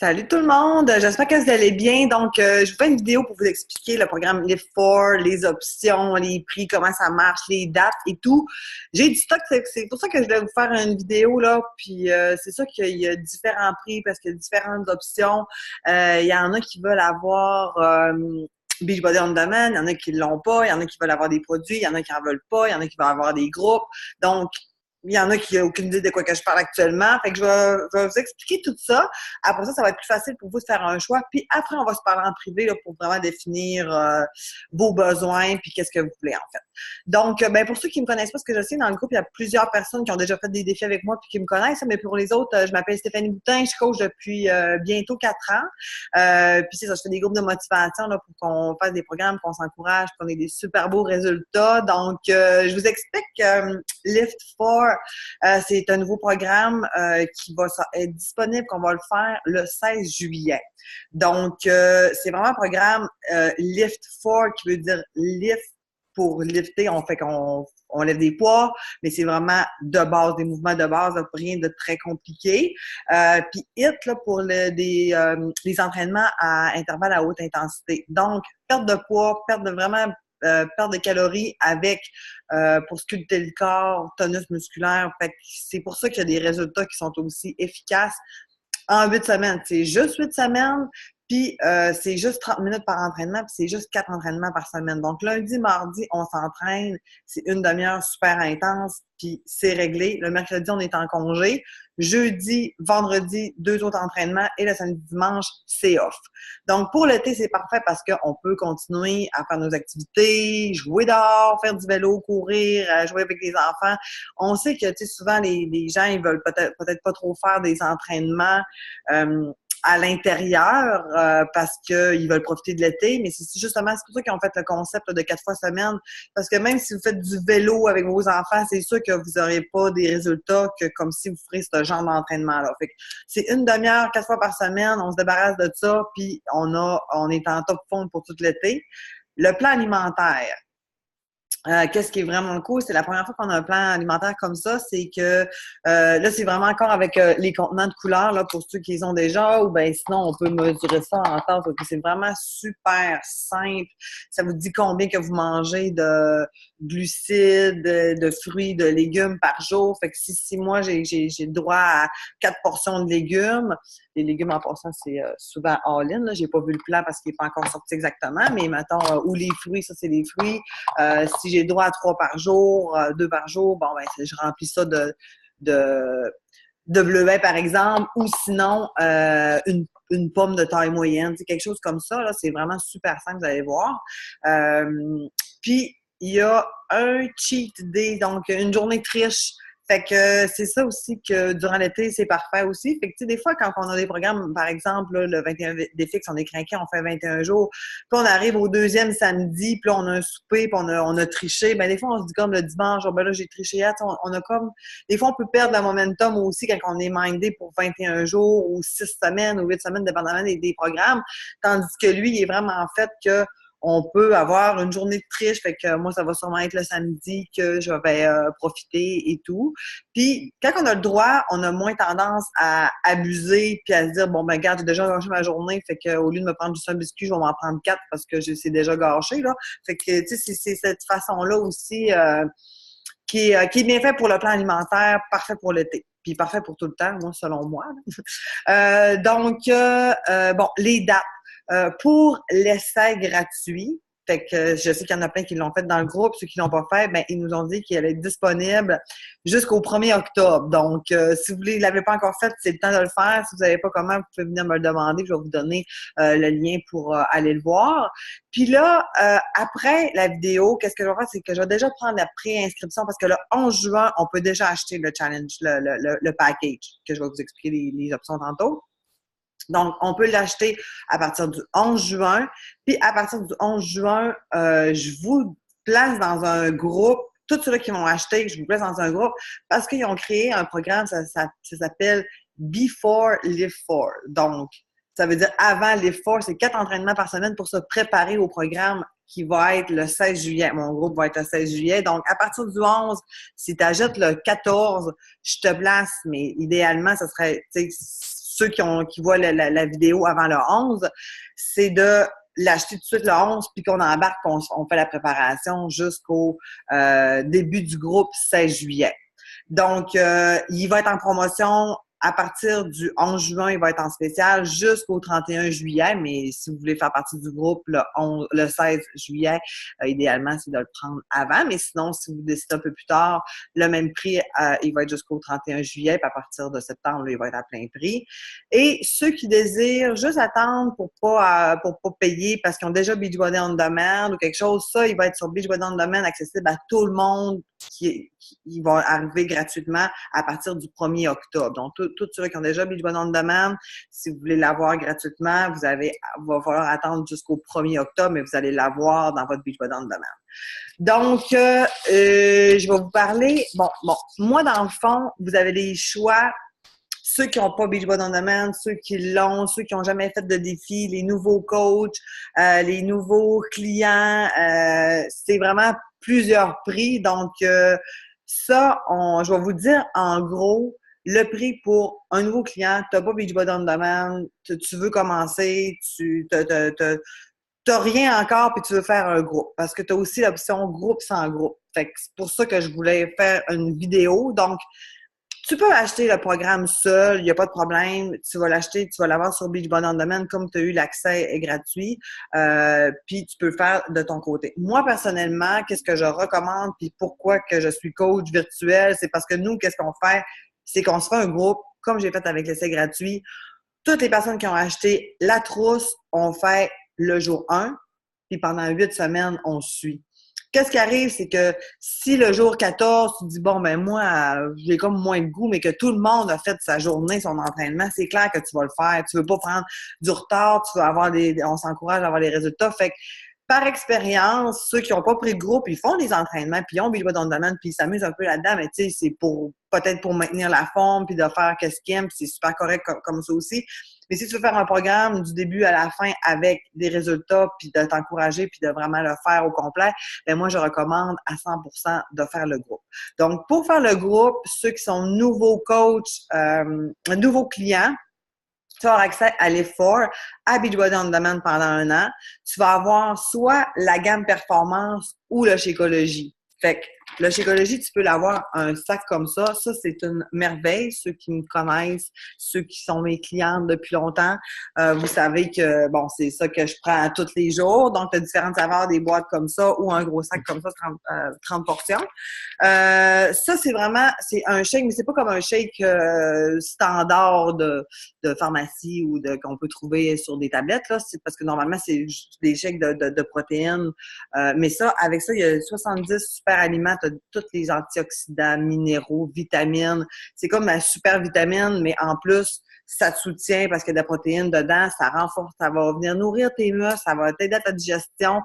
Salut tout le monde, j'espère que vous allez bien. Donc, je vous fais une vidéo pour vous expliquer le programme Lift For, les options, les prix, comment ça marche, les dates et tout. J'ai du stock, c'est pour ça que je vais vous faire une vidéo là. Puis, c'est ça qu'il y a différents prix parce qu'il y a différentes options. Il y en a qui veulent avoir Beachbody On Demand, il y en a qui l'ont pas, il y en a qui veulent avoir des produits, il y en a qui en veulent pas, il y en a qui veulent avoir des groupes. Donc, il y en a qui n'ont aucune idée de quoi que je parle actuellement. Fait que je vais vous expliquer tout ça. Après ça va être plus facile pour vous de faire un choix. Puis après, on va se parler en privé là, pour vraiment définir vos besoins puis qu'est-ce que vous voulez en fait. Donc, ben, pour ceux qui me connaissent pas, ce que je sais, dans le groupe, il y a plusieurs personnes qui ont déjà fait des défis avec moi puis qui me connaissent. Mais pour les autres, je m'appelle Stéphanie Boutin, je coach depuis bientôt 4 ans. Puis c'est ça, je fais des groupes de motivation là, pour qu'on fasse des programmes, qu'on s'encourage, qu'on ait des super beaux résultats. Donc, je vous explique Lift For, c'est un nouveau programme qui va être disponible, qu'on va le faire le 16 juillet. Donc, c'est vraiment un programme Lift For qui veut dire lift pour lifter, on fait qu'on lève des poids, mais c'est vraiment de base, des mouvements de base, rien de très compliqué. Puis HIIT là, pour des entraînements à intervalles à haute intensité. Donc, perte de poids, perte de calories avec pour sculpter le corps, tonus musculaire. Fait que c'est pour ça qu'il y a des résultats qui sont aussi efficaces en 8 semaines. C'est juste 8 semaines, puis c'est juste 30 minutes par entraînement, puis c'est juste 4 entraînements par semaine. Donc, lundi, mardi, on s'entraîne. C'est une demi-heure super intense, puis c'est réglé. Le mercredi, on est en congé. Jeudi, vendredi, 2 autres entraînements et le samedi, dimanche, c'est off. Donc, pour l'été, c'est parfait parce qu'on peut continuer à faire nos activités, jouer dehors, faire du vélo, courir, jouer avec les enfants. On sait que, tu sais, souvent, les gens, ils veulent peut-être pas trop faire des entraînements à l'intérieur parce qu'ils veulent profiter de l'été, mais c'est justement, c'est pour ça qu'ils ont fait le concept là, de 4 fois semaine, parce que même si vous faites du vélo avec vos enfants, c'est sûr que vous n'aurez pas des résultats que comme si vous ferez ce genre d'entraînement-là. Fait que c'est une demi-heure, 4 fois par semaine, on se débarrasse de ça, puis on est en top form pour tout l'été. Le plan alimentaire. Qu'est-ce qui est vraiment cool, c'est la première fois qu'on a un plan alimentaire comme ça, c'est que là, c'est vraiment encore avec les contenants de couleurs là, pour ceux qui les ont déjà, ou bien sinon, on peut mesurer ça en tasse. C'est vraiment super simple. Ça vous dit combien que vous mangez de glucides, de fruits, de légumes par jour. Fait que si moi, j'ai le droit à 4 portions de légumes, les légumes en passant, c'est souvent all-in. J'ai pas vu le plan parce qu'il n'est pas encore sorti exactement, mais mettons, ou les fruits, ça, c'est les fruits. Si j'ai droit à 3 par jour, 2 par jour, bon, ben, je remplis ça de bleuets, par exemple, ou sinon, une pomme de taille moyenne, quelque chose comme ça, là, c'est vraiment super simple, vous allez voir. Puis, il y a un cheat day, donc une journée triche. Fait que c'est ça aussi que durant l'été, c'est parfait aussi. Fait que tu sais, des fois, quand on a des programmes, par exemple, là, le 21 défi, on est craqué, on fait 21 jours, puis on arrive au deuxième samedi, puis là, on a un souper, puis on a triché. Ben des fois, on se dit comme le dimanche, oh, ben là, j'ai triché hier. On a comme. Des fois, on peut perdre le momentum aussi quand on est mindé pour 21 jours ou 6 semaines ou 8 semaines, dépendamment des programmes. Tandis que lui, il est vraiment en fait que on peut avoir une journée de triche, fait que moi, ça va sûrement être le samedi que je vais profiter et tout. Puis, quand on a le droit, on a moins tendance à abuser puis à se dire, bon, ben, regarde, j'ai déjà gâché ma journée, fait qu'au lieu de me prendre juste un biscuit, je vais m'en prendre 4 parce que c'est déjà gâché, là. Fait que, tu sais, c'est cette façon-là aussi qui est bien fait pour le plan alimentaire, parfait pour l'été. Puis parfait pour tout le temps, moi, selon moi. Bon, les dates. Pour l'essai gratuit, fait que je sais qu'il y en a plein qui l'ont fait dans le groupe, ceux qui l'ont pas fait, ben ils nous ont dit qu'elle est disponible jusqu'au 1er octobre. Donc, si vous ne l'avez pas encore fait, c'est le temps de le faire. Si vous savez pas comment, vous pouvez venir me le demander. Je vais vous donner le lien pour aller le voir. Puis là, après la vidéo, qu'est-ce que je vais faire? C'est que je vais déjà prendre la pré-inscription parce que le 11 juin, on peut déjà acheter le challenge, le package, que je vais vous expliquer les options tantôt. Donc, on peut l'acheter à partir du 11 juin. Puis, à partir du 11 juin, je vous place dans un groupe. Tous ceux-là qui vont acheter, je vous place dans un groupe parce qu'ils ont créé un programme, ça s'appelle Before Live For. Donc, ça veut dire avant Live For, c'est 4 entraînements par semaine pour se préparer au programme qui va être le 16 juillet. Mon groupe va être le 16 juillet. Donc, à partir du 11, si tu achètes le 14, je te place, mais idéalement, ça serait, tu sais, ceux qui voient la vidéo avant le 11, c'est de l'acheter tout de suite le 11, puis qu'on embarque, on fait la préparation jusqu'au début du groupe 16 juillet. Donc, il va être en promotion à partir du 11 juin, il va être en spécial jusqu'au 31 juillet, mais si vous voulez faire partie du groupe le 16 juillet, idéalement, c'est de le prendre avant, mais sinon, si vous décidez un peu plus tard, le même prix, il va être jusqu'au 31 juillet, puis à partir de septembre, il va être à plein prix. Et ceux qui désirent juste attendre pour pas payer parce qu'ils ont déjà Beachbody On Demand ou quelque chose, ça, il va être sur Beachbody On Demand, accessible à tout le monde, qui va arriver gratuitement à partir du 1er octobre. Donc, tous ceux qui ont déjà Beachbody On Demand, si vous voulez l'avoir gratuitement, va falloir attendre jusqu'au 1er octobre, mais vous allez l'avoir dans votre Beachbody On Demand. Donc, je vais vous parler. Bon, moi, dans le fond, vous avez des choix. Ceux qui n'ont pas Beachbody On Demand, ceux qui l'ont, ceux qui n'ont jamais fait de défi, les nouveaux coachs, les nouveaux clients, c'est vraiment plusieurs prix. Donc, je vais vous dire en gros le prix pour un nouveau client. Tu n'as pas Beachbody On Demand, tu veux commencer, tu n'as rien encore puis tu veux faire un groupe parce que tu as aussi l'option groupe sans groupe. Fait que c'est pour ça que je voulais faire une vidéo. Donc, tu peux acheter le programme seul, il n'y a pas de problème. Tu vas l'acheter, tu vas l'avoir sur Beachbody On Demand comme tu as eu l'accès est gratuit. Puis tu peux le faire de ton côté. Moi, personnellement, qu'est-ce que je recommande puis pourquoi que je suis coach virtuel, c'est parce que nous, qu'est-ce qu'on fait? C'est qu'on se fait un groupe, comme j'ai fait avec l'essai gratuit. Toutes les personnes qui ont acheté la trousse, on fait le jour 1, puis pendant 8 semaines, on suit. Qu'est-ce qui arrive, c'est que si le jour 14, tu dis, bon, ben moi, j'ai comme moins de goût, mais que tout le monde a fait sa journée, son entraînement, c'est clair que tu vas le faire. Tu veux pas prendre du retard, tu veux on s'encourage à avoir les résultats. Fait que, par expérience, ceux qui n'ont pas pris de groupe, ils font des entraînements, puis ils ont Beachbody On Demand, puis ils s'amusent un peu là-dedans, mais tu sais, c'est peut-être pour maintenir la forme, puis de faire qu'est-ce qu'ils aiment, puis c'est super correct comme ça aussi. Mais si tu veux faire un programme du début à la fin avec des résultats, puis de t'encourager, puis de vraiment le faire au complet, ben moi, je recommande à 100% de faire le groupe. Donc, pour faire le groupe, ceux qui sont nouveaux coachs, nouveaux clients, tu vas avoir accès à l'effort, à Beachbody On Demand pendant 1 an. Tu vas avoir soit la gamme performance ou le Shakeology. Fait que le Shakeology, tu peux l'avoir un sac comme ça. Ça, c'est une merveille. Ceux qui me connaissent, ceux qui sont mes clientes depuis longtemps, vous savez que, bon, c'est ça que je prends tous les jours. Donc, tu as différentes saveurs, des boîtes comme ça ou un gros sac comme ça, 30 portions. Ça, c'est un shake, mais c'est pas comme un shake standard de pharmacie ou qu'on peut trouver sur des tablettes. Là. C'est parce que normalement, c'est juste des shakes de protéines. Mais ça, avec ça, il y a 70 super aliments. Tu as tous les antioxydants, minéraux, vitamines. C'est comme la super vitamine, mais en plus, ça te soutient parce qu'il y a de la protéine dedans, ça renforce, ça va venir nourrir tes muscles, ça va t'aider à ta digestion.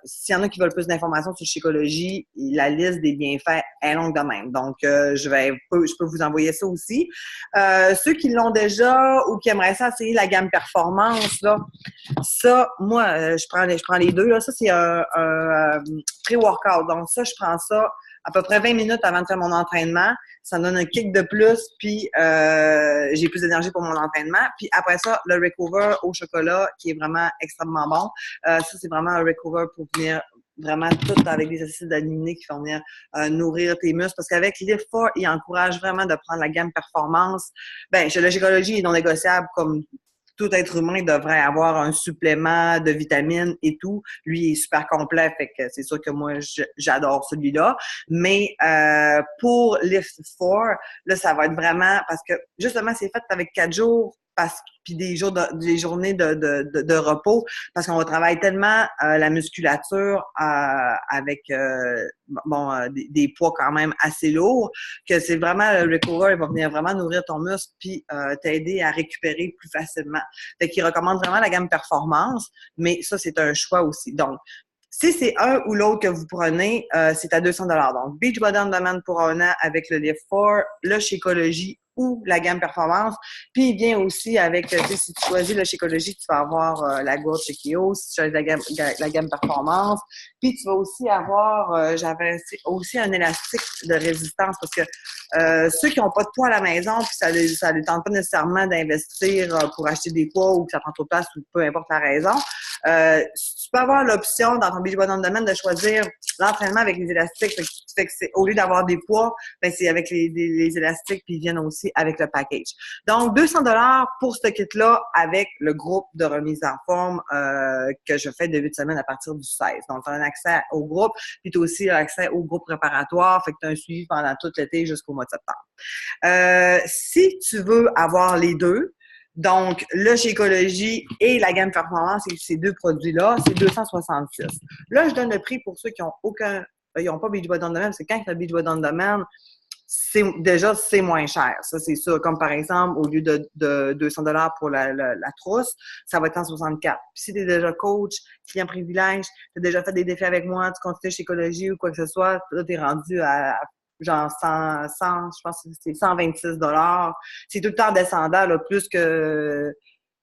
S'il y en a qui veulent plus d'informations sur Shakeology, la liste des bienfaits est longue de même. Donc, je peux vous envoyer ça aussi. Ceux qui l'ont déjà ou qui aimeraient ça essayer la gamme performance, là, ça, moi, je prends les deux. Là. Ça, c'est un pré-workout. Donc, ça, je prends ça à peu près 20 minutes avant de faire mon entraînement. Ça me donne un kick de plus, puis j'ai plus d'énergie pour mon entraînement. Puis après ça, le Recover au chocolat, qui est vraiment extrêmement bon. Ça, c'est vraiment un Recover pour venir vraiment tout avec des acides aminés qui vont venir nourrir tes muscles. Parce qu'avec l'effort, il encourage vraiment de prendre la gamme performance. Ben, chez le Shakeology, il est non négociable comme tout être humain devrait avoir un supplément de vitamines et tout. Lui, il est super complet, fait que c'est sûr que moi, j'adore celui-là. Mais pour Lift 4, là, ça va être vraiment parce que justement, c'est fait avec 4 jours puis des journées de repos parce qu'on va travailler tellement la musculature avec des poids quand même assez lourds que c'est vraiment le recover, il va venir vraiment nourrir ton muscle puis t'aider à récupérer plus facilement. Fait qu'il recommande vraiment la gamme performance, mais ça c'est un choix aussi. Donc si c'est un ou l'autre que vous prenez, c'est à 200 $. Donc, Beachbody On Demand pour 1 an avec le Lift 4, le Shakeology ou la gamme performance. Puis, il vient aussi avec, tu sais, si tu choisis le Shakeology, tu vas avoir la gourde Shakeo, si tu choisis la gamme performance. Puis, tu vas aussi avoir, j'avais aussi un élastique de résistance parce que Ceux qui n'ont pas de poids à la maison, puis ça ne tente pas nécessairement d'investir pour acheter des poids ou que ça prend trop de place ou peu importe la raison, tu peux avoir l'option dans ton Beachbody on Demand de choisir l'entraînement avec les élastiques. Fait que au lieu d'avoir des poids, ben c'est avec les élastiques, puis ils viennent aussi avec le package. Donc, 200$ pour ce kit-là avec le groupe de remise en forme que je fais de 8 semaines à partir du 16. Donc, tu as un accès au groupe, puis tu as aussi accès au groupe préparatoire, fait que tu as un suivi pendant tout l'été jusqu'au mois de septembre. Si tu veux avoir les deux, donc le Shakeology et la gamme performance, ces deux produits-là, c'est 266. Là, je donne le prix pour ceux qui ont ils n'ont pas Beachbody on Demand, parce que quand tu as Beachbody on Demand, c'est moins cher. Ça, c'est sûr. Comme par exemple, au lieu de 200$ pour la trousse, ça va être 164. Puis si tu es déjà coach, client privilège, tu as déjà fait des défis avec moi, tu continues chez Écologie ou quoi que ce soit, là, tu es rendu à genre 100, je pense que c'est 126$. C'est tout le temps descendant, là, plus que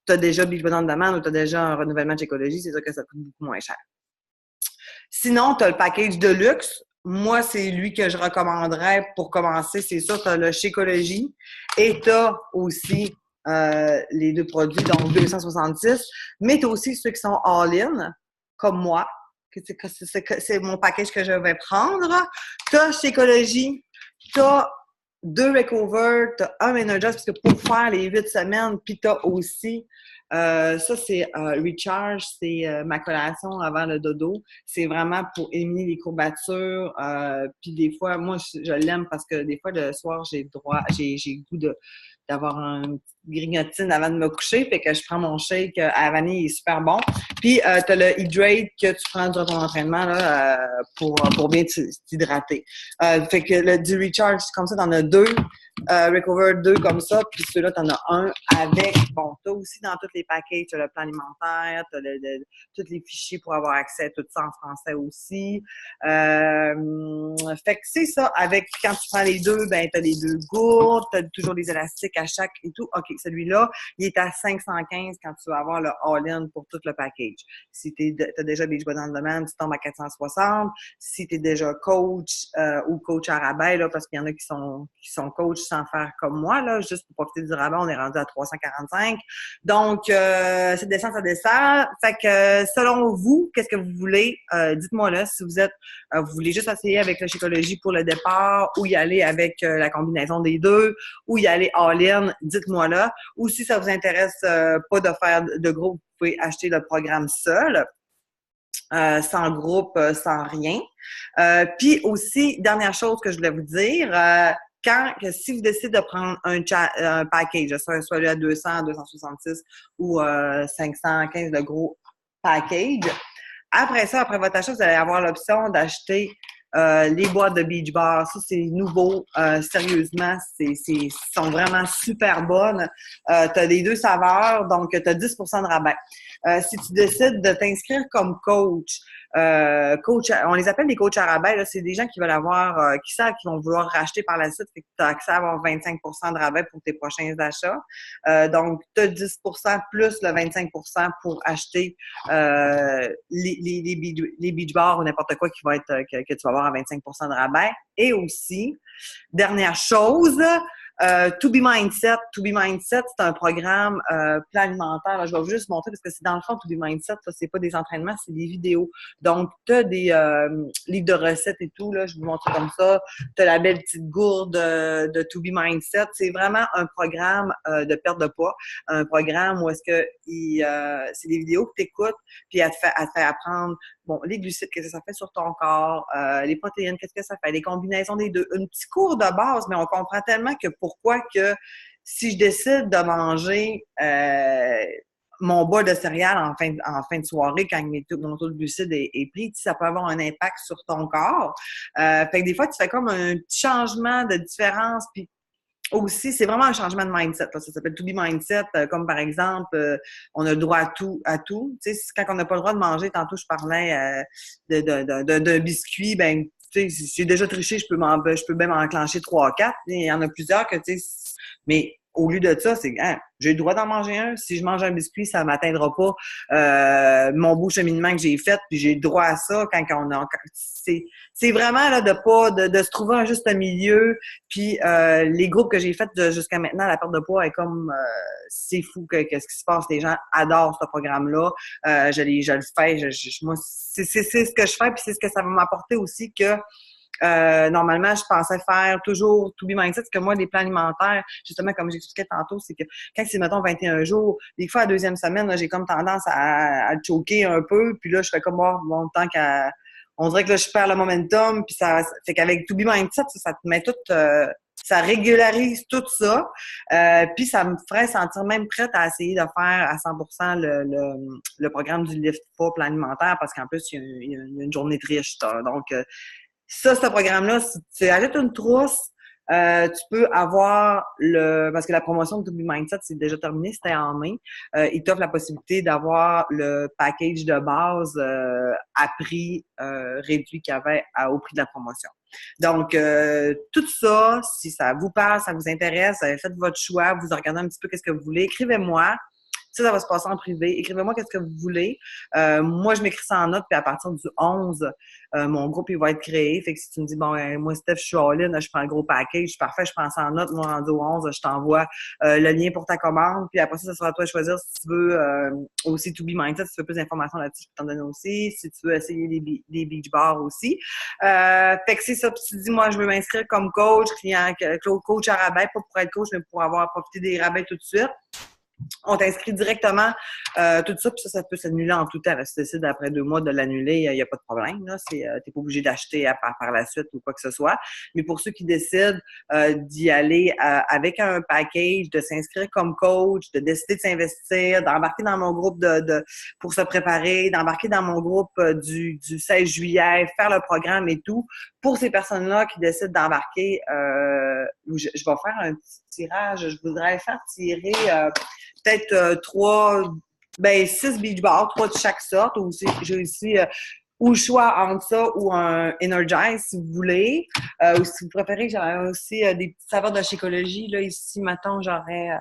tu as déjà Beachbody on Demand ou tu as déjà un renouvellement de Écologie, c'est sûr que ça coûte beaucoup moins cher. Sinon, tu as le package de luxe. Moi, c'est lui que je recommanderais pour commencer. C'est sûr, tu as le Shakeology et tu as aussi les deux produits, donc 266. Mais tu as aussi ceux qui sont all-in, comme moi. C'est mon package que je vais prendre. Tu as Shakeology, tu as 2 Recover, tu as un Energize, parce que pour faire les 8 semaines, puis tu as aussi ça, c'est Recharge, c'est ma collation avant le dodo. C'est vraiment pour éliminer les courbatures. Puis des fois, moi, je l'aime parce que des fois, le soir, j'ai le goût d'avoir une grignotine avant de me coucher. Fait que je prends mon shake à vanille, il est super bon. Puis, tu as le Hydrate que tu prends durant ton entraînement là, pour bien t'hydrater. Fait que du Recharge, comme ça, t'en as 2. Recover 2 comme ça, puis ceux-là, t'en as un avec, bon, t'as aussi dans tous les packages, t'as le plan alimentaire, t'as tous les fichiers pour avoir accès à tout ça en français aussi. Fait que c'est ça, avec, quand tu prends les deux, ben, t'as les 2 gourdes, t'as toujours les élastiques à chaque et tout. OK, celui-là, il est à 515 quand tu vas avoir le all-in pour tout le package. Si t'as déjà Beachbody on Demand, tu tombes à 460. Si t'es déjà coach ou coach à rabais, là, parce qu'il y en a qui sont coach sans faire comme moi, là, juste pour profiter du rabais, on est rendu à 345. Donc, ça descend, ça descend. Fait que, selon vous, qu'est-ce que vous voulez? Dites-moi là, si vous voulez juste essayer avec la Shakeology pour le départ, ou y aller avec la combinaison des deux, ou y aller all-in, dites-moi là. Ou si ça vous intéresse pas de faire de groupe, vous pouvez acheter le programme seul. Sans groupe, sans rien. Puis aussi, dernière chose que je voulais vous dire, si vous décidez de prendre un package, soit lui à 200, 266 ou 515, le gros package, après ça, après votre achat, vous allez avoir l'option d'acheter les boîtes de Beach Bar. Ça, c'est nouveau. Sérieusement, sont vraiment super bonnes. Tu as les 2 saveurs, donc tu as 10% de rabais. Si tu décides de t'inscrire comme coach, on les appelle des coachs à rabais, là, c'est des gens qui veulent avoir, qui savent qu'ils vont vouloir racheter par la suite, fait que tu as accès à avoir 25% de rabais pour tes prochains achats. Donc, tu as 10% plus le 25% pour acheter les beach bars ou n'importe quoi qui va être que tu vas avoir à 25% de rabais. Et aussi, dernière chose, To Be Mindset. To Be Mindset, c'est un programme plan alimentaire. Là, je vais vous juste montrer parce que c'est dans le fond, To Be Mindset, ça, c'est pas des entraînements, c'est des vidéos. Donc, tu as des livres de recettes et tout, là, je vais vous montrer comme ça. Tu as la belle petite gourde de To Be Mindset. C'est vraiment un programme de perte de poids. Un programme où est-ce que c'est des vidéos que tu écoutes, puis elle te fait apprendre bon, les glucides, qu'est-ce que ça fait sur ton corps, les protéines, qu'est-ce que ça fait, les combinaisons des deux. Un petit cours de base, mais on comprend tellement que pourquoi que si je décide de manger mon bol de céréales en fin de soirée, quand mon taux de glucides est pris, ça peut avoir un impact sur ton corps. Fait que des fois, tu fais comme un petit changement de différence, puis aussi, c'est vraiment un changement de mindset. Là. Ça s'appelle To Be Mindset, comme par exemple, on a le droit à tout. Tu sais, quand on n'a pas le droit de manger, tantôt je parlais d'un biscuit, ben, tu sais, si j'ai déjà triché, je peux même enclencher 3 4. Il y en a plusieurs que, tu sais, mais au lieu de ça, c'est hein, j'ai le droit d'en manger un. Si je mange un biscuit, ça m'atteindra pas mon beau cheminement que j'ai fait, puis j'ai le droit à ça quand on a c'est vraiment là de se trouver un juste milieu. Puis les groupes que j'ai faits jusqu'à maintenant, la perte de poids est comme c'est fou qu'est-ce qui se passe. Les gens adorent ce programme-là. Je le fais. Moi, c'est ce que je fais, puis c'est ce que ça va m'apporter aussi que normalement, je pensais faire toujours To Be Mindset, parce que moi, les plans alimentaires, justement, comme j'expliquais tantôt, c'est que quand c'est, mettons, 21 jours, des fois, à la deuxième semaine, là, j'ai comme tendance à le choquer un peu, puis là, je fais comme, oh, bon, tant qu'à... On dirait que là, je perds le momentum, puis ça fait qu'avec To Be Mindset, ça te met tout... ça régularise tout ça, puis ça me ferait sentir même prête à essayer de faire à 100% le programme du Lift Pas plan alimentaire, parce qu'en plus, il y a une journée de riche. Donc, ça, ce programme-là, si tu ajoutes une trousse, tu peux avoir parce que la promotion de To Be Mindset, c'est déjà terminé, c'était en mai. Il t'offre la possibilité d'avoir le package de base à prix réduit qu'il y avait au prix de la promotion. Donc, tout ça, si ça vous parle, ça vous intéresse, faites votre choix, vous regardez un petit peu qu'est-ce que vous voulez, écrivez-moi. Ça va se passer en privé. Écrivez-moi qu'est-ce que vous voulez. Moi, je m'écris ça en note, puis à partir du 11, mon groupe, il va être créé. Fait que si tu me dis, bon, moi, Steph, je suis all-in, je prends le gros package, parfait, je prends ça en note. Moi, rendu au 11, je t'envoie le lien pour ta commande. Puis après ça sera à toi de choisir si tu veux aussi To Be Mindset, si tu veux plus d'informations là-dessus, je peux t'en donner aussi. Si tu veux essayer des beach bars aussi. Fait que c'est ça. Puis tu dis, moi, je veux m'inscrire comme coach, coach à rabais, pas pour être coach, mais pour avoir profité des rabais tout de suite. On t'inscrit directement, tout ça, puis ça peut s'annuler en tout temps. Si tu décides après 2 mois de l'annuler, il n'y a pas de problème. T'es pas obligé d'acheter par la suite ou quoi que ce soit. Mais pour ceux qui décident d'y aller avec un package, de s'inscrire comme coach, de décider de s'investir, d'embarquer dans mon groupe pour se préparer, d'embarquer dans mon groupe du 16 juillet, faire le programme et tout, pour ces personnes-là qui décident d'embarquer, je vais faire un petit tirage. Je voudrais faire tirer peut-être 6 beach bars, 3 de chaque sorte. Ou j'ai aussi ou le choix entre ça ou un Energize, si vous voulez. Ou si vous préférez, j'aurais aussi des petits saveurs de Shakeology. Là, ici, maintenant, j'avais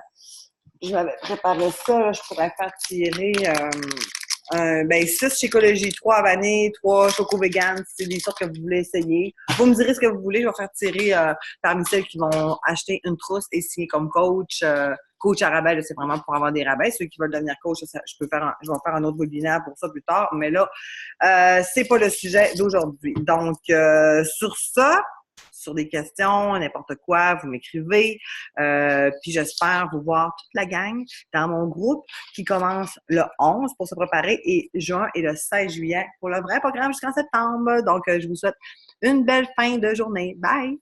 préparé ça. Là, je pourrais faire tirer 6 Shakeology, 3 à vanille, 3 choco vegan, si c'est des sortes que vous voulez essayer. Vous me direz ce que vous voulez. Je vais faire tirer parmi celles qui vont acheter une trousse et signer comme coach. Coach à rabais, là, c'est vraiment pour avoir des rabais. Ceux qui veulent devenir coach, je vais faire un autre webinaire pour ça plus tard. Mais là, c'est pas le sujet d'aujourd'hui. Donc, sur ça, sur des questions, n'importe quoi, vous m'écrivez. Puis j'espère vous voir toute la gang dans mon groupe qui commence le 11 pour se préparer et juin et le 16 juillet pour le vrai programme jusqu'en septembre. Donc, je vous souhaite une belle fin de journée. Bye!